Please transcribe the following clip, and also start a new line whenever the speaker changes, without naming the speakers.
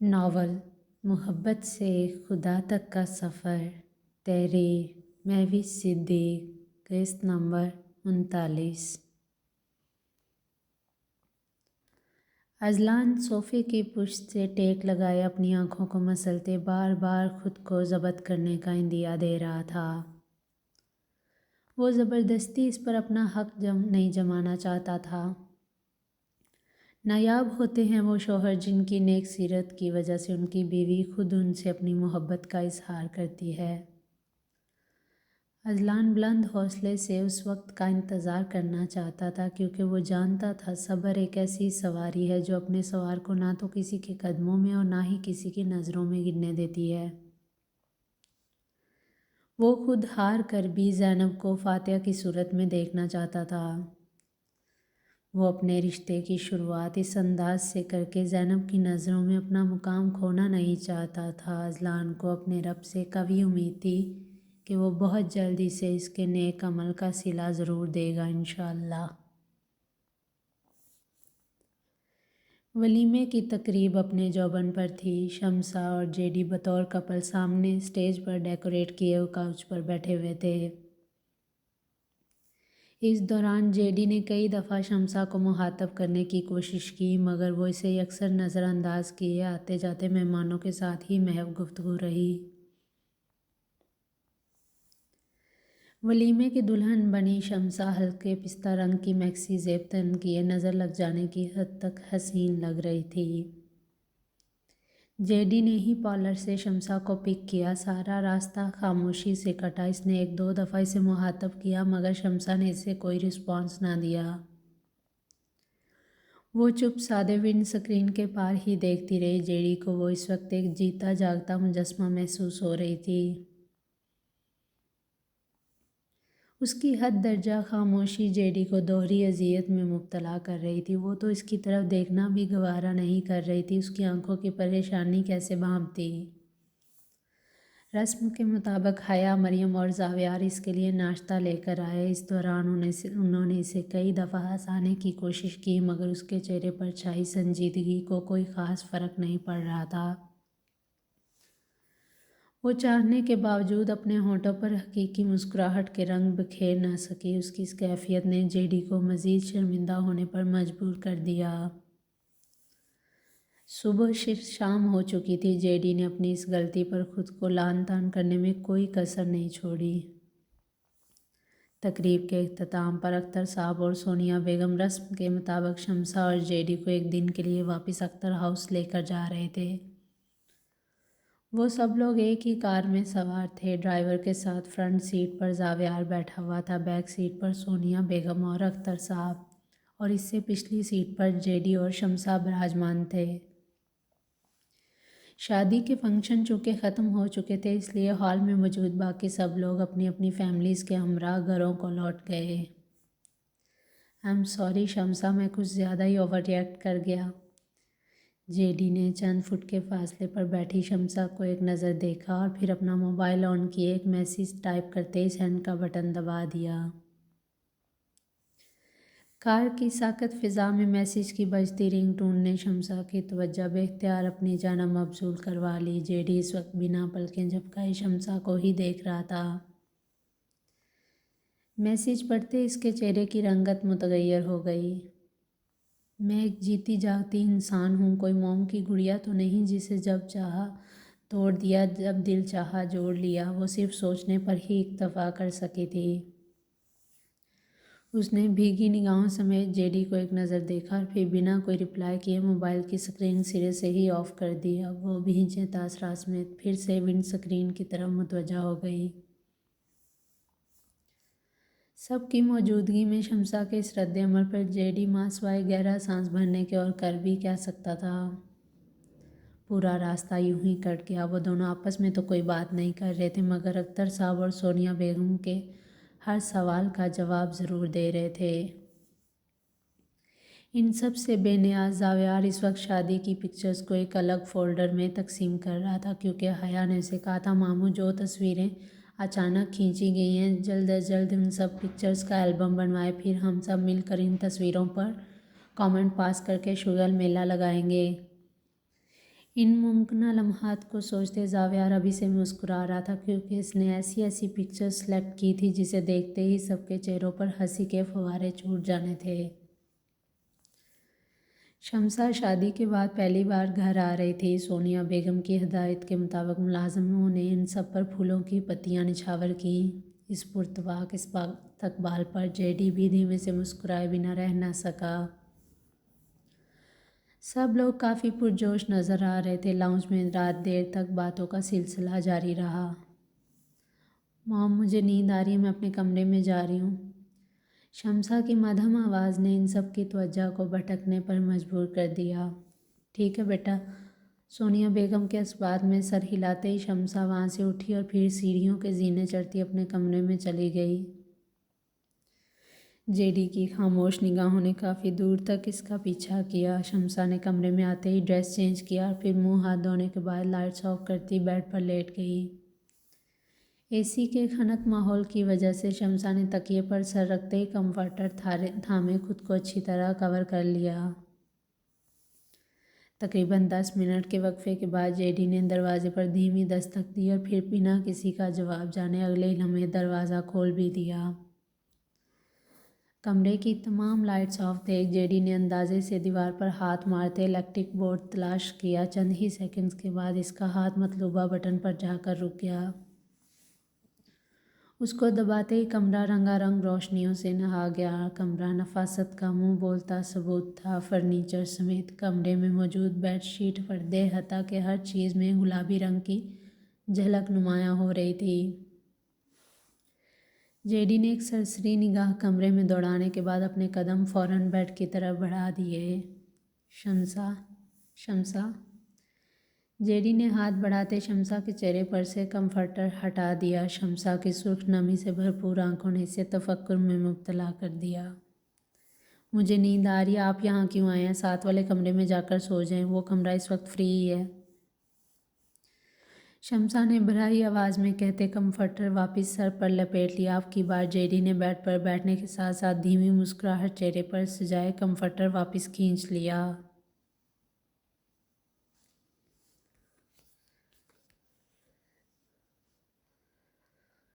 Novel محبت سے خدا تک کا سفر، تحریر مہوش صدیق، قسط نمبر 39۔ اذلان صوفے کی پشت سے ٹیک لگائے اپنی آنکھوں کو مسلتے بار بار خود کو ضبط کرنے کا عندیہ دے رہا تھا۔ وہ زبردستی اس پر اپنا حق نہیں جمانا چاہتا تھا۔ نایاب ہوتے ہیں وہ شوہر جن کی نیک سیرت کی وجہ سے ان کی بیوی خود ان سے اپنی محبت کا اظہار کرتی ہے۔ اذلان بلند حوصلے سے اس وقت کا انتظار کرنا چاہتا تھا، کیونکہ وہ جانتا تھا صبر ایک ایسی سواری ہے جو اپنے سوار کو نہ تو کسی کے قدموں میں اور نہ ہی کسی کی نظروں میں گرنے دیتی ہے۔ وہ خود ہار کر بھی زینب کو فاتحہ کی صورت میں دیکھنا چاہتا تھا۔ وہ اپنے رشتے کی شروعات اس انداز سے کر کے زینب کی نظروں میں اپنا مقام کھونا نہیں چاہتا تھا۔ اذلان کو اپنے رب سے قوی امید تھی کہ وہ بہت جلدی سے اس کے نیک عمل کا صلہ ضرور دے گا انشاءاللہ۔ ولیمے کی تقریب اپنے جوبن پر تھی۔ شمسا اور جے ڈی بطور کپل سامنے اسٹیج پر ڈیکوریٹ کیے ہوئے کاؤچ پر بیٹھے ہوئے تھے۔ اس دوران جے ڈی نے کئی دفعہ شمسا کو مخاطب کرنے کی کوشش کی، مگر وہ اسے یکسر نظر انداز کیے آتے جاتے مہمانوں کے ساتھ ہی محض گفتگو رہی۔ ولیمے کی دلہن بنی شمسا ہلکے پستہ رنگ کی میکسی زیب تن کیے نظر لگ جانے کی حد تک حسین لگ رہی تھی۔ جے ڈی نے ہی پارلر سے شمسا کو پک کیا۔ سارا راستہ خاموشی سے کٹا۔ اس نے ایک دو دفعہ اسے مخاطب کیا، مگر شمسا نے اسے کوئی رسپانس نہ دیا۔ وہ چپ سادے ونڈ سکرین کے پار ہی دیکھتی رہی۔ جے ڈی کو وہ اس وقت ایک جیتا جاگتا مجسمہ محسوس ہو رہی تھی۔ اس کی حد درجہ خاموشی جے ڈی کو دوہری اذیت میں مبتلا کر رہی تھی۔ وہ تو اس کی طرف دیکھنا بھی گوارا نہیں کر رہی تھی۔ اس کی آنکھوں کی پریشانی کیسے بھانپتی۔ رسم کے مطابق حیا، مریم اور زاویار اس کے لیے ناشتہ لے کر آئے۔ اس دوران انہوں نے اسے کئی دفعہ ہنسانے کی کوشش کی، مگر اس کے چہرے پر چھائی سنجیدگی کو کوئی خاص فرق نہیں پڑ رہا تھا۔ وہ چاہنے کے باوجود اپنے ہونٹوں پر حقیقی مسکراہٹ کے رنگ بکھیر نہ سکی۔ اس کی اس کیفیت نے جے ڈی کو مزید شرمندہ ہونے پر مجبور کر دیا۔ صبح شام ہو چکی تھی۔ جے ڈی نے اپنی اس غلطی پر خود کو لعن طعن کرنے میں کوئی کسر نہیں چھوڑی۔ تقریب کے اختتام پر اختر صاحب اور سونیا بیگم رسم کے مطابق شمسا اور جے ڈی کو ایک دن کے لیے واپس اختر ہاؤس لے کر جا رہے تھے۔ وہ سب لوگ ایک ہی کار میں سوار تھے۔ ڈرائیور کے ساتھ فرنٹ سیٹ پر زاویار بیٹھا ہوا تھا، بیک سیٹ پر سونیا بیگم اور اختر صاحب، اور اس سے پچھلی سیٹ پر جے ڈی اور شمسا براجمان تھے۔ شادی کے فنکشن چونکہ ختم ہو چکے تھے، اس لیے ہال میں موجود باقی سب لوگ اپنی اپنی فیملیز کے ہمراہ گھروں کو لوٹ گئے۔ آئی ایم سوری شمسا، میں کچھ زیادہ ہی اوور ریئیکٹ کر گیا۔ جے ڈی نے چند فٹ کے فاصلے پر بیٹھی شمسا کو ایک نظر دیکھا اور پھر اپنا موبائل آن کیے ایک میسیج ٹائپ کرتے ہی سینڈ کا بٹن دبا دیا۔ کار کی ساکت فضا میں میسیج کی بجتی رنگ ٹون نے شمسا کی توجہ بے اختیار اپنی جانب مبذول کروا لی۔ جے ڈی اس وقت بنا پلکیں جھپکائے شمسا کو ہی دیکھ رہا تھا۔ میسیج پڑھتے اس کے چہرے کی رنگت متغیر ہو گئی۔ میں ایک جیتی جاگتی انسان ہوں، کوئی موم کی گڑیا تو نہیں جسے جب چاہا توڑ دیا، جب دل چاہا جوڑ لیا۔ وہ صرف سوچنے پر ہی اکتفا کر سکی تھی۔ اس نے بھیگی نگاہوں سمیت جے ڈی کو ایک نظر دیکھا اور پھر بنا کوئی رپلائی کیے موبائل کی سکرین سرے سے ہی آف کر دی۔ اب وہ بھیجے تاثرات سمیت پھر سے ونڈ سکرین کی طرف متوجہ ہو گئی۔ سب کی موجودگی میں شمسا کے اس رد عمل پر جے ڈی ماں سوائے گہرا سانس بھرنے کے اور کر بھی کیا سکتا تھا۔ پورا راستہ یوں ہی کٹ گیا۔ وہ دونوں آپس میں تو کوئی بات نہیں کر رہے تھے، مگر اختر صاحب اور سونیا بیگم کے ہر سوال کا جواب ضرور دے رہے تھے۔ ان سب سے بے نیاز زاویار اس وقت شادی کی پکچرز کو ایک الگ فولڈر میں تقسیم کر رہا تھا، کیونکہ حیا نے اسے کہا تھا ماموں جو تصویریں اچانک کھینچی گئی ہیں جلد از جلد ان سب پکچرز کا البم بنوائے، پھر ہم سب مل کر ان تصویروں پر کامنٹ پاس کر کے شگل میلہ لگائیں گے۔ ان ممکنہ لمحات کو سوچتے زاویہ ابھی سے مسکرا رہا تھا، کیونکہ اس نے ایسی ایسی پکچر سلیکٹ کی تھی جسے دیکھتے ہی سب کے چہروں پر ہنسی کے فوارے چھوٹ جانے تھے۔ شمسا شادی کے بعد پہلی بار گھر آ رہی تھی۔ سونیا بیگم کی ہدایت کے مطابق ملازموں نے ان سب پر پھولوں کی پتیاں نچھاور کیں۔ اس پرتواق استقبال پر جے ڈی بھی دھیمے سے مسکرائے بنا رہ نہ سکا۔ سب لوگ کافی پرجوش نظر آ رہے تھے۔ لاؤنج میں رات دیر تک باتوں کا سلسلہ جاری رہا۔ مام، مجھے نیند آ رہی ہے، میں اپنے کمرے میں جا رہی ہوں۔ شمسا کی مدھم آواز نے ان سب کی توجہ کو بھٹکنے پر مجبور کر دیا۔ ٹھیک ہے بیٹا۔ سونیا بیگم کے اس بات میں سر ہلاتے ہی شمسا وہاں سے اٹھی اور پھر سیڑھیوں کے زینے چڑھتی اپنے کمرے میں چلی گئی۔ جے ڈی کی خاموش نگاہوں نے کافی دور تک اس کا پیچھا کیا۔ شمسا نے کمرے میں آتے ہی ڈریس چینج کیا اور پھر منہ ہاتھ دھونے کے بعد لائٹس آف کرتی بیڈ پر لیٹ گئی۔ اے سی کے خنک ماحول کی وجہ سے شمسا نے تکیے پر سر رکھتے ہی کمفرٹر تھامے خود کو اچھی طرح کور کر لیا۔ تقریباً 10 منٹ کے وقفے کے بعد جے ڈی نے دروازے پر دھیمی دستک دی اور پھر بنا کسی کا جواب جانے اگلے ہی لمحے دروازہ کھول بھی دیا۔ کمرے کی تمام لائٹس آف دیکھ جے ڈی نے اندازے سے دیوار پر ہاتھ مارتے الیکٹرک بورڈ تلاش کیا۔ چند ہی سیکنڈز کے بعد اس کا ہاتھ مطلوبہ بٹن پر جا کر رک گیا۔ اس کو دباتے ہی کمرہ رنگا رنگ روشنیوں سے نہا گیا۔ کمرہ نفاست کا منہ بولتا ثبوت تھا۔ فرنیچر سمیت کمرے میں موجود بیڈ شیٹ، پردے، حتیٰ کہ ہر چیز میں گلابی رنگ کی جھلک نمایاں ہو رہی تھی۔ جے ڈی نے ایک سرسری نگاہ کمرے میں دوڑانے کے بعد اپنے قدم فوراً بیڈ کی طرف بڑھا دیے۔ شمسا، شمسا۔ جے ڈی نے ہاتھ بڑھاتے شمسا کے چہرے پر سے کمفرٹر ہٹا دیا۔ شمسا کی سرخ نمی سے بھرپور آنکھوں نے اسے تفکر میں مبتلا کر دیا۔ مجھے نیند آ رہی ہے، آپ یہاں کیوں آئے ہیں؟ ساتھ والے کمرے میں جا کر سو جائیں، وہ کمرہ اس وقت فری ہی ہے۔ شمسا نے بھرائی آواز میں کہتے کمفرٹر واپس سر پر لپیٹ لیا۔ اب کی بار جے ڈی نے بیڈ پر بیٹھنے کے ساتھ ساتھ دھیمی مسکراہٹ چہرے پر سجائے کمفرٹر واپس کھینچ لیا۔